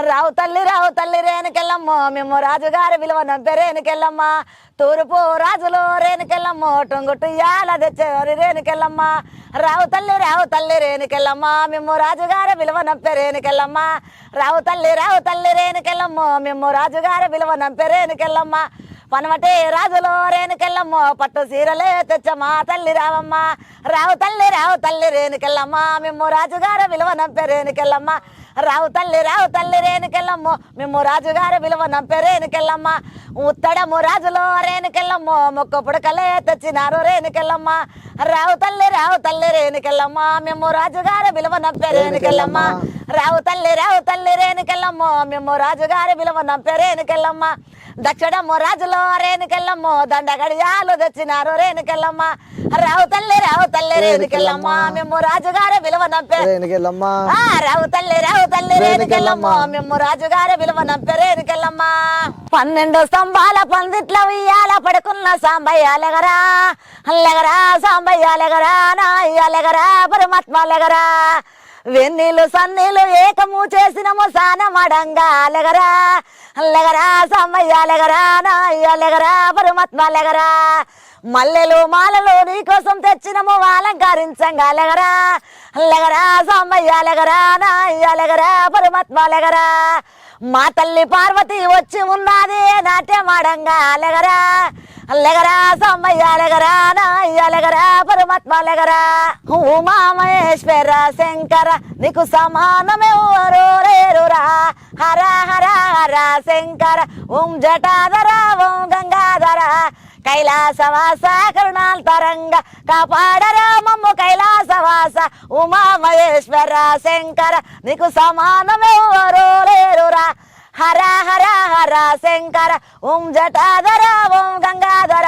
రావు తల్లి రేణుకెళ్ళమ్మో మేము రాజుగారి విలువ నంపెరేనుకెళ్ళమ్మ తూర్పు రాజులో రేణుకెళ్ళమ్మో టొంగుట్టు యాల తెచ్చేవారి రేణుకెళ్ళమ్మ రావు తల్లి రేణుకెళ్ళమ్మ మేము రాజుగారి విలువ నంపెరేనుకెళ్ళమ్మ రావు తల్లి రేణుకెళ్ళమ్మో మేము రాజుగారి విలువ నంపెరేనుకెళ్ళమ్మ పనమటే రాజులో రేణుకెళ్ళమ్మో పట్టు సీరలే తెచ్చమ్మా తల్లి రావమ్మ రావు తల్లి రేణుకెళ్ళమ్మ మేము రాజుగారి విలువ నంపెరేనుకెళ్ళమ్మ రావు తల్లి రేణుకెళ్ళమ్మో మేము రాజుగారి విలువ నంపెరేనుకెళ్ళమ్మ ఉత్తడము రాజులో రేణుకెళ్ళమ్మో మొక్క పుడకలే తెచ్చినారు రేణుకెళ్ళమ్మ రావు తల్లి రేణుకెళ్ళమ్మ మేము రాజుగారి విలువ నంపెరేనుకెళ్ళమ్మ రావు తల్లి రేణుకెళ్ళమ్మో మేము రాజుగారి విలువ నంపెరేనుకెళ్ళమ్మ దక్షిణము రాజులో రేణుకెళ్ళమ్మో దండగడియాలు తెచ్చినారు రేణుకెళ్ళమ్మ రావు తల్లి రేణుకెళ్ళమ్మ మేము రాజుగారి విలువ నంపెరేనుకెళ్ళమ్మ రావు తల్లి రేణుకెళ్ళమ్మో మేము రాజుగారి విలువ నంపెరేనుకెళ్ళమ్మ 12 స్తంభాల పందిట్ల ఉయ్యాల పడుకున్న సాంబయ్య లెగరా లెగరా సాంబయ్య లెగరా నాయ్య లెగరా పరమాత్మ లెగరా వెన్నీళ్ళు సన్నీళ్ళు ఏకము చేసినము సానమడంగా లెగరా లెగరా సాంబయ్య లెగరా నాయ్య లెగరా పరమాత్మ లెగరా మల్లెలు మాలలు నీకోసం తెచ్చినము అలంకరించంగా లెగరా లెగరా సాంబయ్య లెగరా నాయ్య లెగరా పరమాత్మ లెగరా మా తల్లి పార్వతి వచ్చి ఉన్నది నాట్యమాడంగా లెగరా లెగరా సాంబయ్య లెగరా నాయ్య లెగరా పరమాత్మ లెగరా ఉమా మహేశ్వర శంకర నీకు సమానమెవరు లేరురా హర హర హర శంకర ఓం జటాధర ఓం గంగాధర కైలాసవాస కరుణాంతరంగ కాపాడరా మమ్ము కైలాసవాస ఉమా మహేశ్వర శంకర నీకు సమానమెవరు లేరురా హర హర హర శంకర ఓం జటాధర ఓం గంగాధర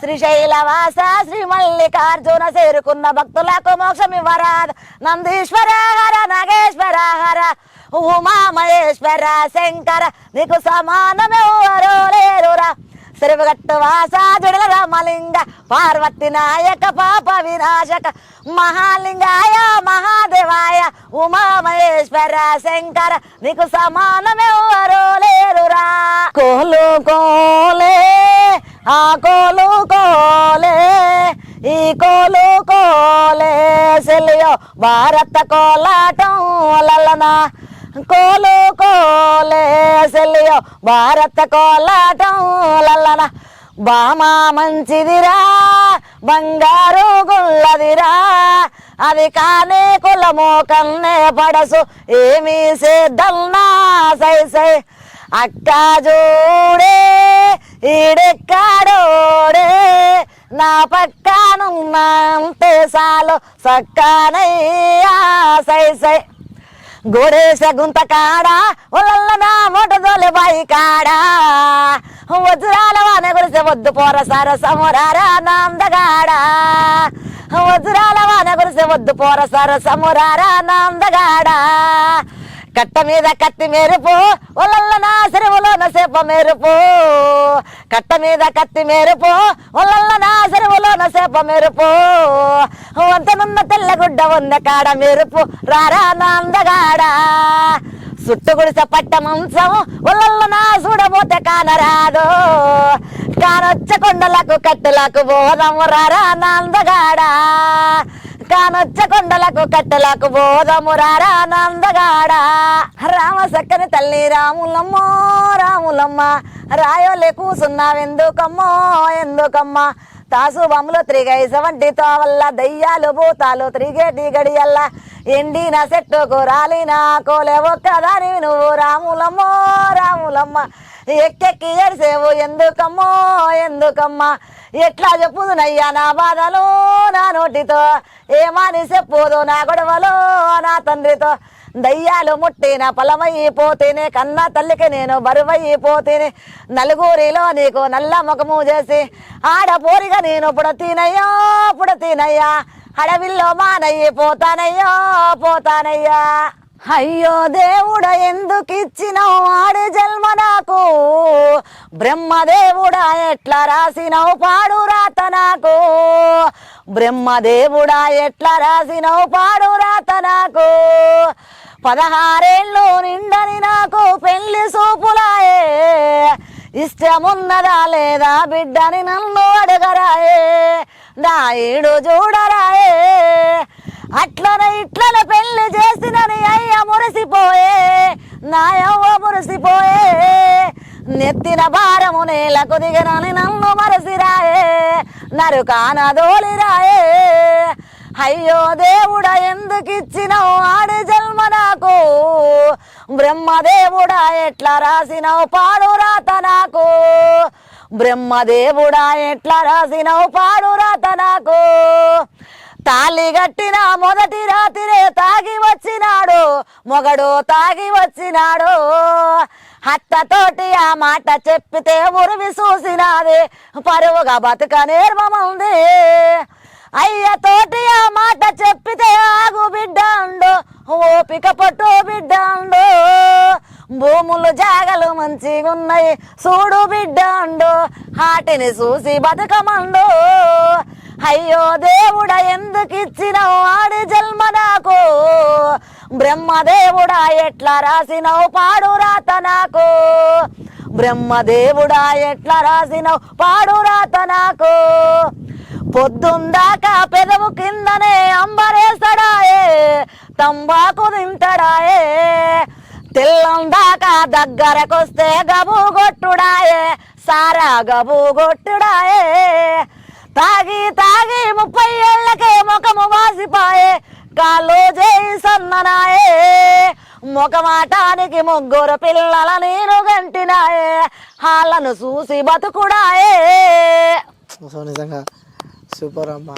శ్రీశైలవాస శ్రీ మల్లికార్జున చేరుకున్న భక్తులకు మోక్షమివ్వరాద నందీశ్వర హర నాగేశ్వర హర ఉమా మహేశ్వర శంకర నీకు సమానమెవరు లేరురా శ్రీగట్టు వాస జడల రామలింగ పార్వతి నాయక పాప వినాశక మహాలింగాయ మహాదేవాయ ఉమా మహేశ్వర శంకర నీకు సమానమెవరు లేరురా కోలు కోలే ఆ కోలు కోలే ఈ కోలు కోలే సెలియో భారత కోలాటం లలనా కోలు కోలే సెలియో భారత కోలాటం లలన బామా మంచిదిరా బంగారు గుల్లదిరా అది కానే కులమో కన్నే పడసు ఏమీ సేద్దల్నా సై సై అక్క చూడే ఈడెక్కాడోడే నా పక్కనున్నంతే సాలు సక్కనయ్యా సై సై గోడేశ గుంత కాడా ఒళ్ళ నా మోటదోలే బాయి కాడా వజ్రాల వాన గురిసె వద్దు పోర సర సమురారా నాందగాడా వజ్రాల వాన గురిసె వద్దు పోర సర సమురారా నాందగాడా కట్ట మీద కత్తి మెరుపు ఒళ్ళ నా చెరువులోన సేప మెరుపు కట్ట మీద కత్తి మెరుపు ఒళ్ళ నా చెరువులోన సేప మెరుపు వంతనున్న తెల్లగుడ్డ ఉన్న కాడ మెరుపు రారా నాందగాడా సుట్టు గుడిసె పట్ట మంచం ఒళ్ళ నా చూడబోతే కానరాదు కానొచ్చ కొండలకు కట్టెలకు బోధము రారా నాందగాడా కానొచ్చ కొండలకు కట్టెలకు బోధము రారా నందగాడా రామ సక్కని తల్లి రాములమ్మో రాములమ్మ రాయోలే కూసున్నావెందుకమ్మో ఎందుకమ్మా తాసు బొమ్మలు త్రిగైస వంటితో వల్ల దయ్యాలు భూతాలు త్రిగేటి గడియల్లా ఎండిన చెట్టుకు రాలిన కోలే ఒక్కదాని నువ్వు రాములమ్మో రాములమ్మ ఎక్కెక్కి ఏడ్సేవు ఎందుకమ్మో ఎందుకమ్మా ఎట్లా చెప్పుదునయ్యా నా బాధలు నా నోటితో ఏమని చెప్పుదు నా గొడవలు నా తండ్రితో దయ్యాలు ముట్టిన ఫలమైపోతేనే కన్నా తల్లికి నేను బరువైపోతేనే నలుగురిలో నీకు నల్ల ముఖము చేసి ఆడపోరిగా నేను పుడతీనయ్యా అడవిల్లో మానయ్యి పోతానయ్యా అయ్యో దేవుడా ఎందుకు ఇచ్చినావు ఆడి జన్మ నాకు బ్రహ్మదేవుడా ఎట్లా రాసినవు పాడు రాత నాకు బ్రహ్మదేవుడా ఎట్లా రాసినవు పాడు రాత నాకు 16 నిండని నాకు పెళ్లి సూపులాయే ఇష్టమున్నదా లేదా బిడ్డని నన్ను అడగరాయే నా ఈడు చూడరాయే అట్లనే ఇట్లనే పెళ్లి చేసినని అయ్య మురిసిపోయే నాయవ్వ మురిసిపోయే నెత్తిన భారము నేలకు దిగనని నన్ను మరసిరాయే నరుకాన దోలిరాయే అయ్యో దేవుడా ఎందుకిచ్చినావు ఆడి జన్మ నాకు బ్రహ్మదేవుడా ఎట్లా రాసినావు పాడు రాత నాకు బ్రహ్మదేవుడా ఎట్లా రాసినావు పాడు రాత నాకు తాళి కట్టిన మొదటి రాత్రే తాగి వచ్చినాడు మొగడు తాగి వచ్చినాడు అత్తతోటి ఆ మాట చెప్పితే ఉరివి చూసినాది పరువుగా బతుక నేర్మముంది అయ్యతోటి ఆ మాట చెప్పితే ఆగు బిడ్డ అండు ఓపిక పట్టు బిడ్డ అండు భూములు జాగలు మంచిగున్నాయి చూడు బిడ్డ అండు వాటిని చూసి బతుకమండు అయ్యో దేవుడా ఎందుకిచ్చినావు ఆడి జన్మ నాకు బ్రహ్మదేవుడా ఎట్లా రాసినావు పాడు రాత నాకు బ్రహ్మదేవుడా ఎట్లా రాసినావు పాడు రాత నాకు పొద్దుందాకా పెదవు కిందనే అంబరేస్తాడాయే తంబాకు తింటాడాయే తెల్లందాకా దగ్గరకొస్తే గబు కొట్టుడాయే సారా గబు కొట్టుడాయే తాగి తాగి 30 ఏళ్లకే ముఖము వాసిపాయే కాళ్ళు చేయి సన్ననాయే ముఖమాటానికి 3 పిల్లల నేను గంటినాయే వాళ్ళను చూసి బతుకుడాయే. నిజంగా సూపర్ అమ్మా.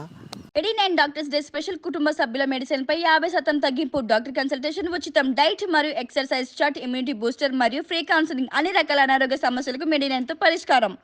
89 డాక్టర్స్ డే స్పెషల్ కుటుంబ సభ్యుల మెడిసిన్ పై 50% తగ్గింపు, డాక్టర్ కన్సల్టేషన్ ఉచితం, డైట్ మరియు ఎక్సర్సైజ్ చార్ట్, ఇమ్యూనిటీ బూస్టర్ మరియు ఫ్రీ కౌన్సిలింగ్, అన్ని రకాల అనారోగ్య సమస్యలకు 89 తో పరిష్కారం.